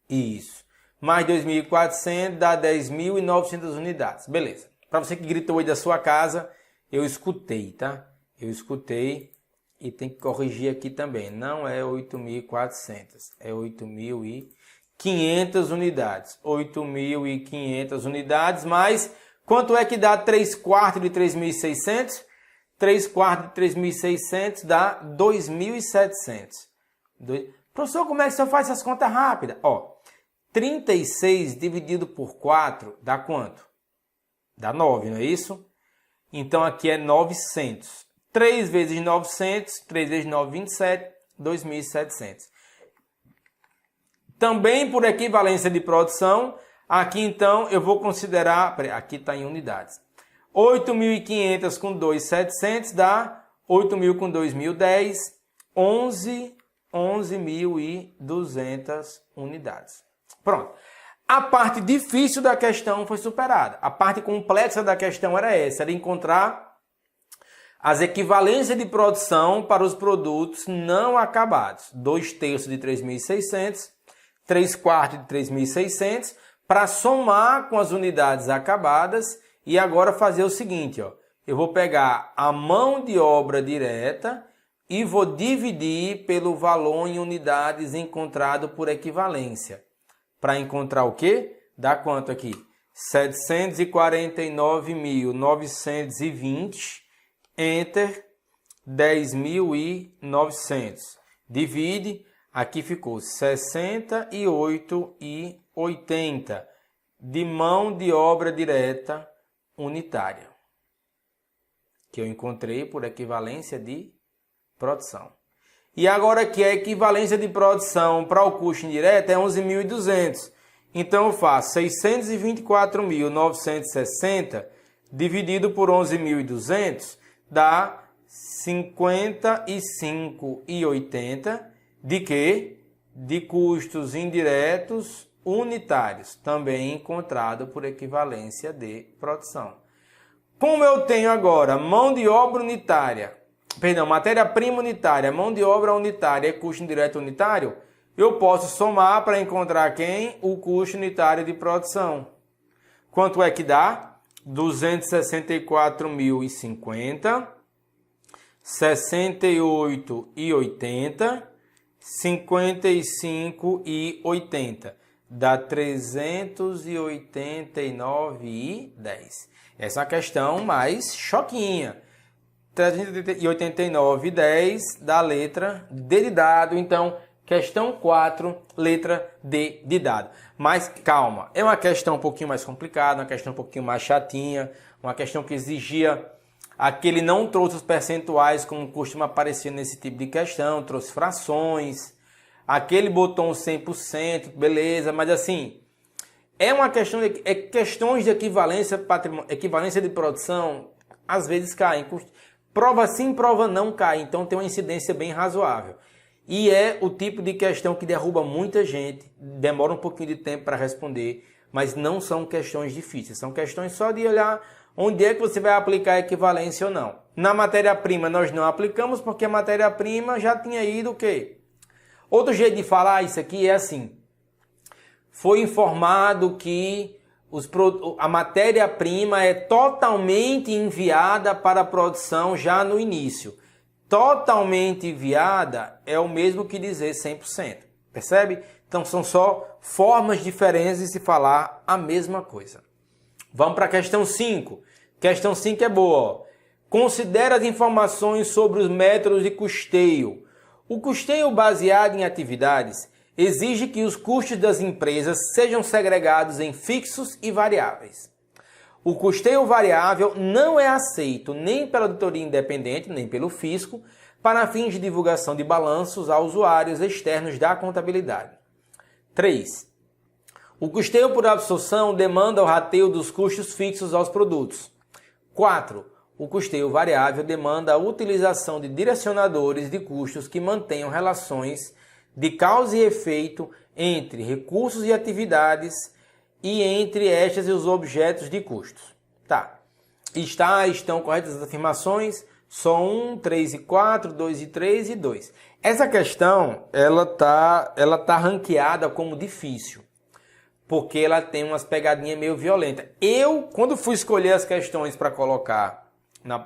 Isso. Mais 2.400 dá 10.900 unidades. Beleza. Para você que gritou aí da sua casa, eu escutei, tá? Eu escutei e tem que corrigir aqui também. Não é 8.400, é 8.500 unidades. 8.500 unidades, mais quanto é que dá 3/4 de 3.600? 3/4 de 3.600 dá 2.700. Professor, como é que você faz essas contas rápidas? Ó, 36 dividido por 4 dá quanto? Dá 9, não é isso? Então aqui é 900. 3 vezes 900, 3 vezes 9, 27, 2.700. Também por equivalência de produção, aqui então eu vou considerar, aqui está em unidades. 8.500 com 2.700 dá 8.000 com 2.000, 10, 11.200 unidades. Pronto. A parte difícil da questão foi superada. A parte complexa da questão era essa, era encontrar as equivalências de produção para os produtos não acabados. 2/3 de 3.600, 3/4 de 3.600, para somar com as unidades acabadas e agora fazer o seguinte, ó. Eu vou pegar a mão de obra direta e vou dividir pelo valor em unidades encontrado por equivalência. Para encontrar o quê? Dá quanto aqui? 749.920, enter, 10.900. Divide, aqui ficou 68,80 de mão de obra direta unitária, que eu encontrei por equivalência de produção. E agora que a equivalência de produção para o custo indireto é 11.200. Então eu faço 624.960 dividido por 11.200 dá 55,80 de quê? De custos indiretos unitários, também encontrado por equivalência de produção. Como eu tenho agora mão de obra unitária, matéria-prima unitária, mão de obra unitária e custo indireto unitário, eu posso somar para encontrar quem? O custo unitário de produção. Quanto é que dá? 264.050, 68,80, 55,80. Dá 389,10. Essa é a questão mais choquinha. 389,10 da letra D de dado. Então, questão 4, letra D de dado. Mas calma, é uma questão um pouquinho mais complicada, uma questão um pouquinho mais chatinha, uma questão que exigia... Aqui ele não trouxe os percentuais como costuma aparecer nesse tipo de questão, trouxe frações. Aqui ele botou um 100%, beleza, mas assim, é uma questão questões de equivalência de produção, às vezes caem. Prova sim, prova não cai, então tem uma incidência bem razoável. E é o tipo de questão que derruba muita gente, demora um pouquinho de tempo para responder, mas não são questões difíceis, são questões só de olhar onde é que você vai aplicar a equivalência ou não. Na matéria-prima nós não aplicamos porque a matéria-prima já tinha ido o quê? Outro jeito de falar isso aqui é assim, foi informado que a matéria-prima é totalmente enviada para a produção já no início. Totalmente enviada é o mesmo que dizer 100%. Percebe? Então são só formas diferentes de se falar a mesma coisa. Vamos para a questão 5. Questão 5 é boa. Ó. Considere as informações sobre os métodos de custeio. O custeio baseado em atividades exige que os custos das empresas sejam segregados em fixos e variáveis. O custeio variável não é aceito nem pela auditoria independente, nem pelo fisco, para fins de divulgação de balanços a usuários externos da contabilidade. 3. O custeio por absorção demanda o rateio dos custos fixos aos produtos. 4. O custeio variável demanda a utilização de direcionadores de custos que mantenham relações de causa e efeito entre recursos e atividades e entre estas e os objetos de custos. Tá. Estão corretas as afirmações? Só 1, 3 e 4, 2 e 3 e 2. Essa questão, ela tá ranqueada como difícil, porque ela tem umas pegadinhas meio violentas. Eu, quando fui escolher as questões para colocar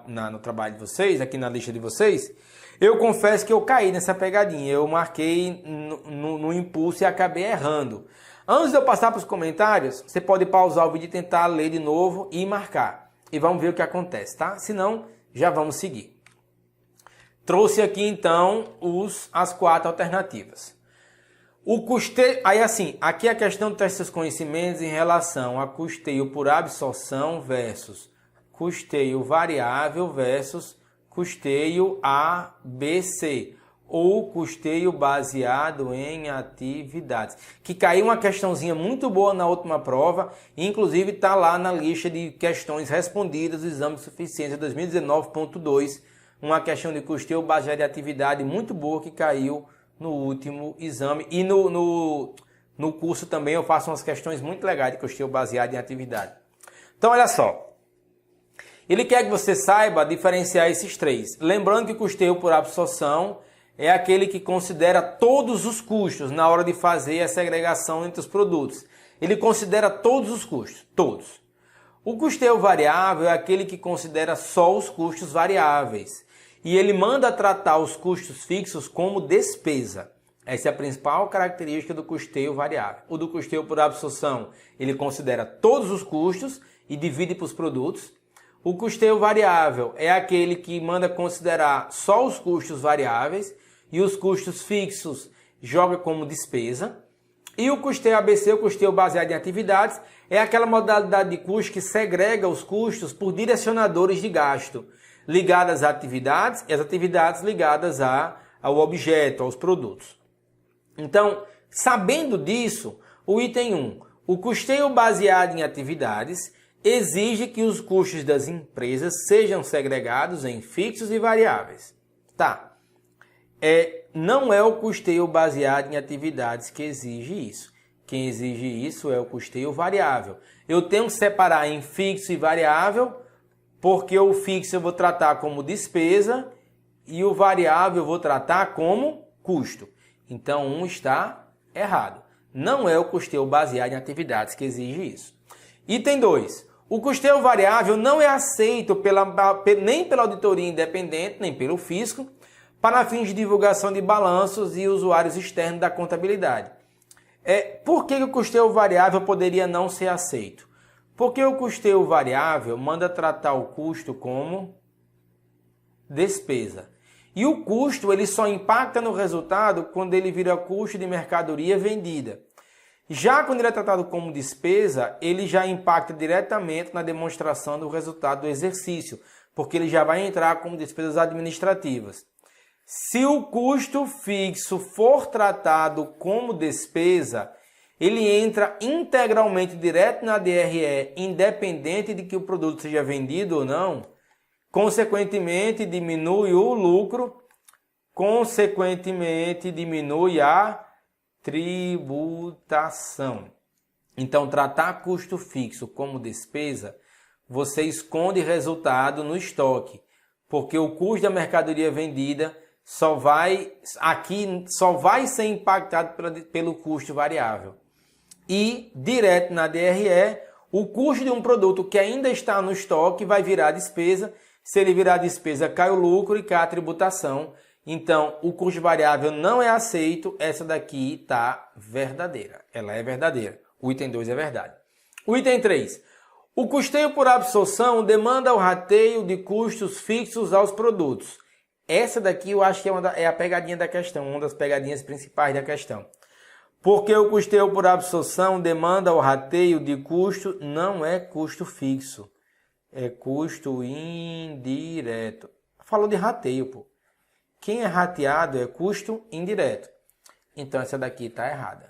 no trabalho de vocês, aqui na lista de vocês, eu confesso que eu caí nessa pegadinha. Eu marquei no impulso e acabei errando. Antes de eu passar para os comentários, você pode pausar o vídeo e tentar ler de novo e marcar. E vamos ver o que acontece, tá? Se não, já vamos seguir. Trouxe aqui então as 4 alternativas. O custeio, aí assim, aqui a questão de testes conhecimentos em relação a custeio por absorção versus custeio variável versus custeio ABC, ou custeio baseado em atividades. Que caiu uma questãozinha muito boa na última prova, inclusive está lá na lista de questões respondidas do exame de suficiência 2019.2, uma questão de custeio baseado em atividade muito boa que caiu no último exame. E no curso também eu faço umas questões muito legais de custeio baseado em atividade. Então olha só, ele quer que você saiba diferenciar esses 3. Lembrando que o custeio por absorção é aquele que considera todos os custos na hora de fazer a segregação entre os produtos. Ele considera todos os custos, todos. O custeio variável é aquele que considera só os custos variáveis. E ele manda tratar os custos fixos como despesa. Essa é a principal característica do custeio variável. O do custeio por absorção, ele considera todos os custos e divide para os produtos. O custeio variável é aquele que manda considerar só os custos variáveis e os custos fixos joga como despesa. E o custeio ABC, o custeio baseado em atividades, é aquela modalidade de custo que segrega os custos por direcionadores de gasto, ligadas a atividades e as atividades ligadas ao objeto, aos produtos. Então, sabendo disso, o item 1, o custeio baseado em atividades, exige que os custos das empresas sejam segregados em fixos e variáveis. Tá. Não é o custeio baseado em atividades que exige isso. Quem exige isso é o custeio variável. Eu tenho que separar em fixo e variável, porque o fixo eu vou tratar como despesa e o variável eu vou tratar como custo. Então, um está errado. Não é o custeio baseado em atividades que exige isso. Item 2. O custeio variável não é aceito nem pela auditoria independente, nem pelo fisco, para fins de divulgação de balanços e usuários externos da contabilidade. Por que o custeio variável poderia não ser aceito? Porque o custeio variável manda tratar o custo como despesa. E o custo ele só impacta no resultado quando ele vira custo de mercadoria vendida. Já quando ele é tratado como despesa, ele já impacta diretamente na demonstração do resultado do exercício, porque ele já vai entrar como despesas administrativas. Se o custo fixo for tratado como despesa, ele entra integralmente direto na DRE, independente de que o produto seja vendido ou não. Consequentemente, diminui o lucro, consequentemente, diminui a tributação. Então, tratar custo fixo como despesa, você esconde resultado no estoque, porque o custo da mercadoria vendida só vai ser impactado pelo custo variável. E, direto na DRE, o custo de um produto que ainda está no estoque vai virar despesa. Se ele virar despesa, cai o lucro e cai a tributação. Então, o custo variável não é aceito. Essa daqui está verdadeira. Ela é verdadeira. O item 2 é verdade. O item 3. O custeio por absorção demanda o rateio de custos fixos aos produtos. Essa daqui eu acho que é a pegadinha da questão, uma das pegadinhas principais da questão. Porque o custeio por absorção demanda o rateio de custo, não é custo fixo, é custo indireto. Falou de rateio, pô. Quem é rateado é custo indireto. Então essa daqui está errada.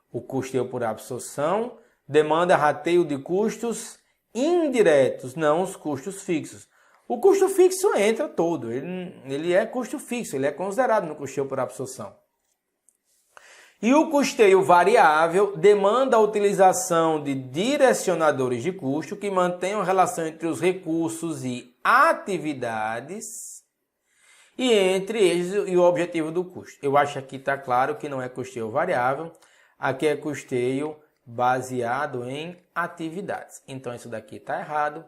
O custeio por absorção demanda rateio de custos indiretos, não os custos fixos. O custo fixo entra todo, ele é custo fixo, ele é considerado no custeio por absorção. E o custeio variável demanda a utilização de direcionadores de custo que mantenham relação entre os recursos e atividades e entre eles e o objetivo do custo. Eu acho que aqui está claro que não é custeio variável, aqui é custeio baseado em atividades. Então isso daqui está errado,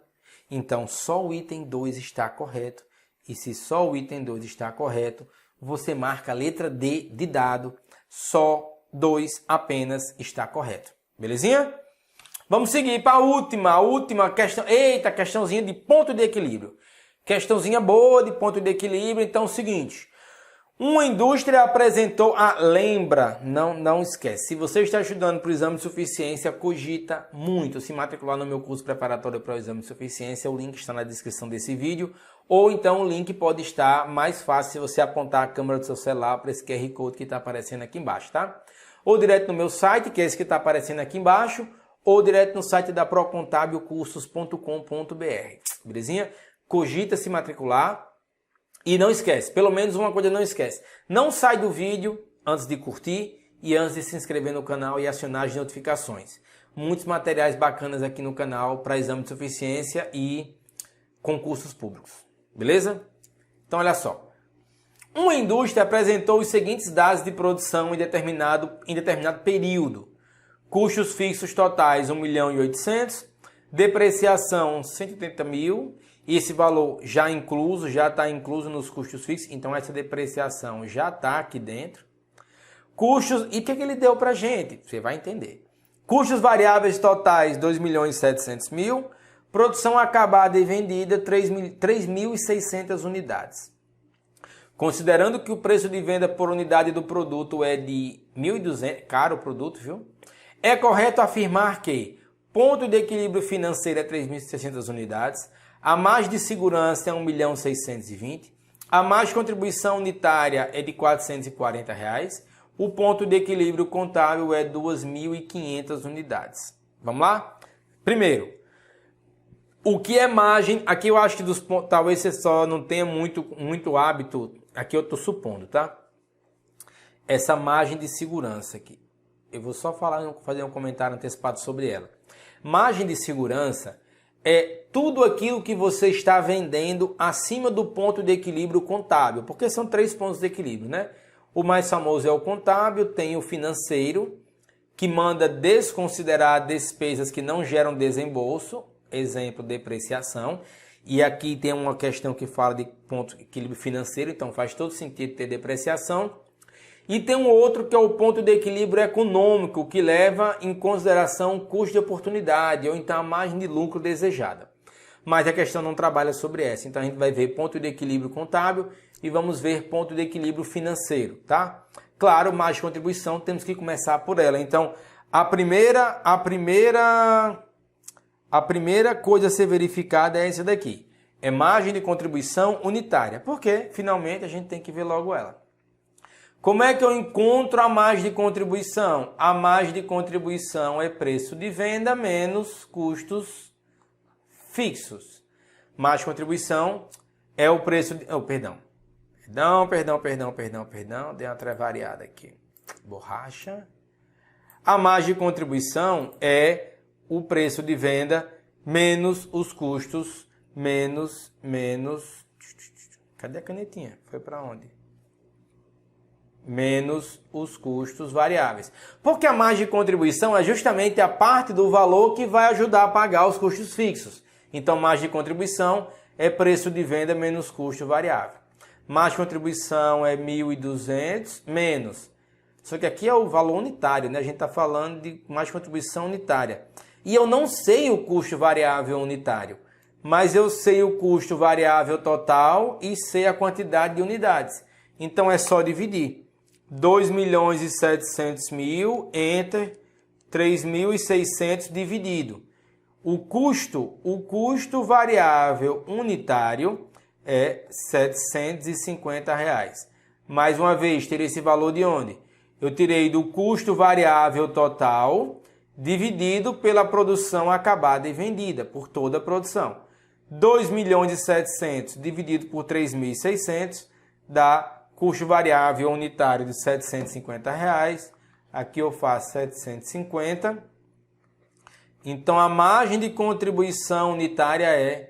então só o item 2 está correto. E se só o item 2 está correto, você marca a letra D de dado, só 2 apenas está correto. Belezinha? Vamos seguir para a última questão. Eita, questãozinha de ponto de equilíbrio. Questãozinha boa de ponto de equilíbrio. Então é o seguinte. Uma indústria apresentou lembra, não esquece. Se você está estudando para o exame de suficiência, cogita muito se matricular no meu curso preparatório para o exame de suficiência. O link está na descrição desse vídeo. Ou então o link pode estar mais fácil se você apontar a câmera do seu celular para esse QR Code que está aparecendo aqui embaixo, tá? Ou direto no meu site, que é esse que está aparecendo aqui embaixo, ou direto no site da procontabilcursos.com.br. Belezinha? Cogita se matricular. E não esquece, pelo menos uma coisa não esquece. Não sai do vídeo antes de curtir e antes de se inscrever no canal e acionar as notificações. Muitos materiais bacanas aqui no canal para exame de suficiência e concursos públicos. Beleza? Então olha só. Uma indústria apresentou os seguintes dados de produção em determinado período. Custos fixos totais 1.800.000, depreciação 180.000. E esse valor já está incluso nos custos fixos, então essa depreciação já está aqui dentro. Custos, e o que ele deu para a gente? Você vai entender. Custos variáveis totais 2.700.000, produção acabada e vendida 3.600 unidades. Considerando que o preço de venda por unidade do produto é de 1.200, caro o produto, viu? É correto afirmar que ponto de equilíbrio financeiro é 3.600 unidades, a margem de segurança é 1.620.000, a margem de contribuição unitária é de R$ 440, o ponto de equilíbrio contábil é 2.500 unidades. Vamos lá? Primeiro, o que é margem? Aqui eu acho que dos pontos, talvez você só não tenha muito hábito, aqui eu estou supondo, tá? Essa margem de segurança aqui. Eu vou só fazer um comentário antecipado sobre ela. Margem de segurança é tudo aquilo que você está vendendo acima do ponto de equilíbrio contábil, porque são 3 pontos de equilíbrio, né? O mais famoso é o contábil, tem o financeiro, que manda desconsiderar despesas que não geram desembolso, exemplo, depreciação, e aqui tem uma questão que fala de ponto de equilíbrio financeiro, então faz todo sentido ter depreciação. E tem um outro que é o ponto de equilíbrio econômico, que leva em consideração o custo de oportunidade, ou então a margem de lucro desejada. Mas a questão não trabalha sobre essa. Então a gente vai ver ponto de equilíbrio contábil e vamos ver ponto de equilíbrio financeiro, tá? Claro, margem de contribuição, temos que começar por ela. Então, a primeira coisa a ser verificada é essa daqui. É margem de contribuição unitária. Por quê? Finalmente a gente tem que ver logo ela. Como é que eu encontro a margem de contribuição? A margem de contribuição é preço de venda menos custos fixos. Margem de contribuição é o preço de... Oh, perdão. Dei uma travariada aqui. Borracha. A margem de contribuição é o preço de venda menos os custos, menos... Cadê a canetinha? Foi para onde? Menos os custos variáveis. Porque a margem de contribuição é justamente a parte do valor que vai ajudar a pagar os custos fixos. Então, margem de contribuição é preço de venda menos custo variável. Margem de contribuição é 1.200 menos. Só que aqui é o valor unitário, né? A gente está falando de margem de contribuição unitária. E eu não sei o custo variável unitário, mas eu sei o custo variável total e sei a quantidade de unidades. Então, é só dividir. 2.700.000 entre 3.600 dividido. O custo variável unitário é R$ 750. Mais uma vez, tirei esse valor de onde? Eu tirei do custo variável total dividido pela produção acabada e vendida, por toda a produção. 2.700.000 dividido por 3.600 dá custo variável unitário de R$ 750. Aqui eu faço 750. Então a margem de contribuição unitária é R$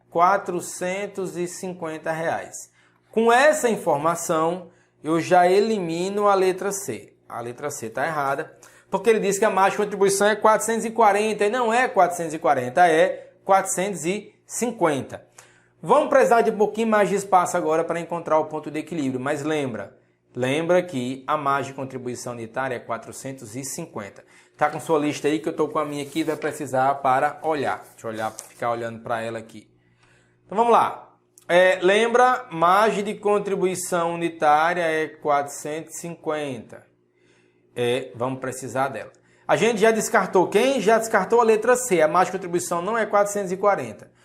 450. Com essa informação, eu já elimino a letra C. A letra C está errada, porque ele diz que a margem de contribuição é 440, e não é 440, é 450. Vamos precisar de um pouquinho mais de espaço agora para encontrar o ponto de equilíbrio, mas lembra que a margem de contribuição unitária é 450. Tá com sua lista aí, que eu estou com a minha aqui, vai precisar para olhar. Deixa eu olhar, ficar olhando para ela aqui. Então vamos lá. Lembra, margem de contribuição unitária é 450. Vamos precisar dela. A gente já descartou quem? Já descartou a letra C. A margem de contribuição não é 440.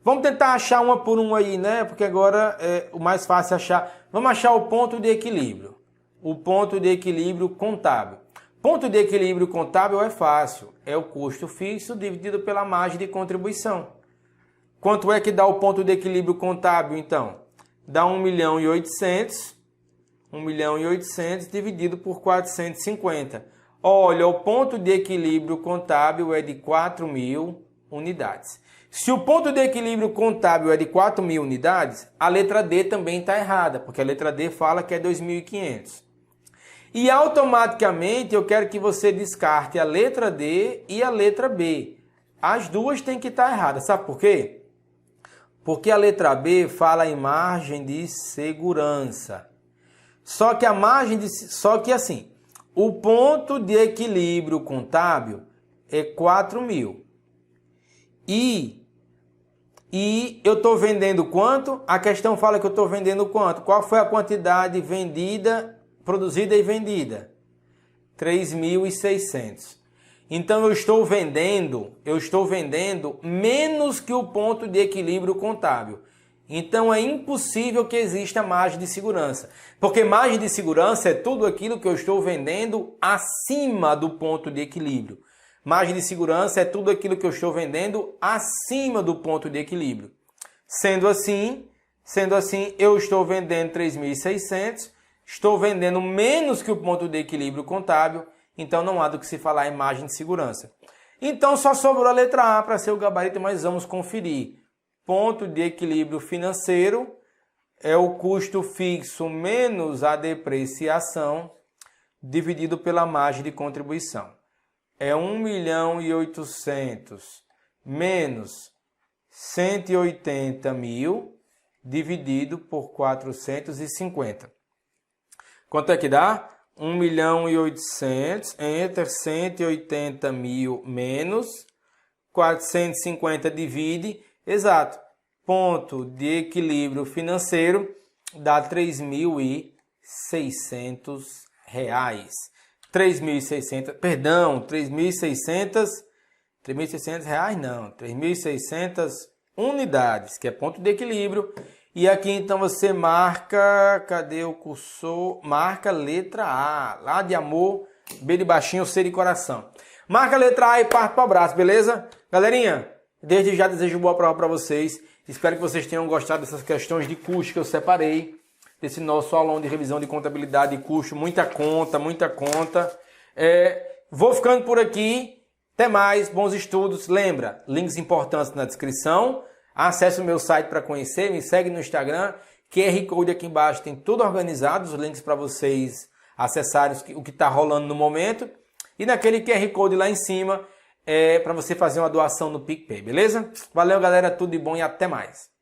Vamos tentar achar uma por uma aí, né? Porque agora é o mais fácil achar. Vamos achar o ponto de equilíbrio. O ponto de equilíbrio contábil. Ponto de equilíbrio contábil é fácil. É o custo fixo dividido pela margem de contribuição. Quanto é que dá o ponto de equilíbrio contábil, então? Dá 1.800.000. 1.800.000 dividido por 450. Olha, o ponto de equilíbrio contábil é de 4.000 unidades. Se o ponto de equilíbrio contábil é de 4.000 unidades, a letra D também está errada, porque a letra D fala que é 2.500. E automaticamente eu quero que você descarte a letra D e a letra B. As duas têm que estar erradas. Sabe por quê? Porque a letra B fala em margem de segurança. Só que assim, o ponto de equilíbrio contábil é 4.000. E eu estou vendendo quanto? A questão fala que eu estou vendendo quanto? Qual foi a quantidade vendida, produzida e vendida? 3.600. Então eu estou vendendo menos que o ponto de equilíbrio contábil. Então é impossível que exista margem de segurança. Porque margem de segurança é tudo aquilo que eu estou vendendo acima do ponto de equilíbrio. Margem de segurança é tudo aquilo que eu estou vendendo acima do ponto de equilíbrio. Sendo assim, eu estou vendendo 3.600, estou vendendo menos que o ponto de equilíbrio contábil, então não há do que se falar em margem de segurança. Então só sobrou a letra A para ser o gabarito, mas vamos conferir. Ponto de equilíbrio financeiro é o custo fixo menos a depreciação dividido pela margem de contribuição. É 1.800.000 menos 180.000 dividido por 450. Quanto é que dá? 1.800.000 entre 180.000 menos 450 divide, exato, ponto de equilíbrio financeiro dá R$ 3.600. 3.600 reais não, 3.600 unidades, que é ponto de equilíbrio. E aqui então você marca, cadê o cursor? Marca letra A, lá de amor, B de baixinho, C de coração. Marca a letra A e parte para o abraço, beleza? Galerinha, desde já desejo boa prova para vocês. Espero que vocês tenham gostado dessas questões de custo que eu separei. Desse nosso aulão de revisão de contabilidade e custo. Muita conta, muita conta. Vou ficando por aqui. Até mais, bons estudos. Lembra, links importantes na descrição. Acesse o meu site para conhecer, me segue no Instagram. QR Code aqui embaixo tem tudo organizado, os links para vocês acessarem o que está rolando no momento. E naquele QR Code lá em cima para você fazer uma doação no PicPay, beleza? Valeu, galera, tudo de bom e até mais.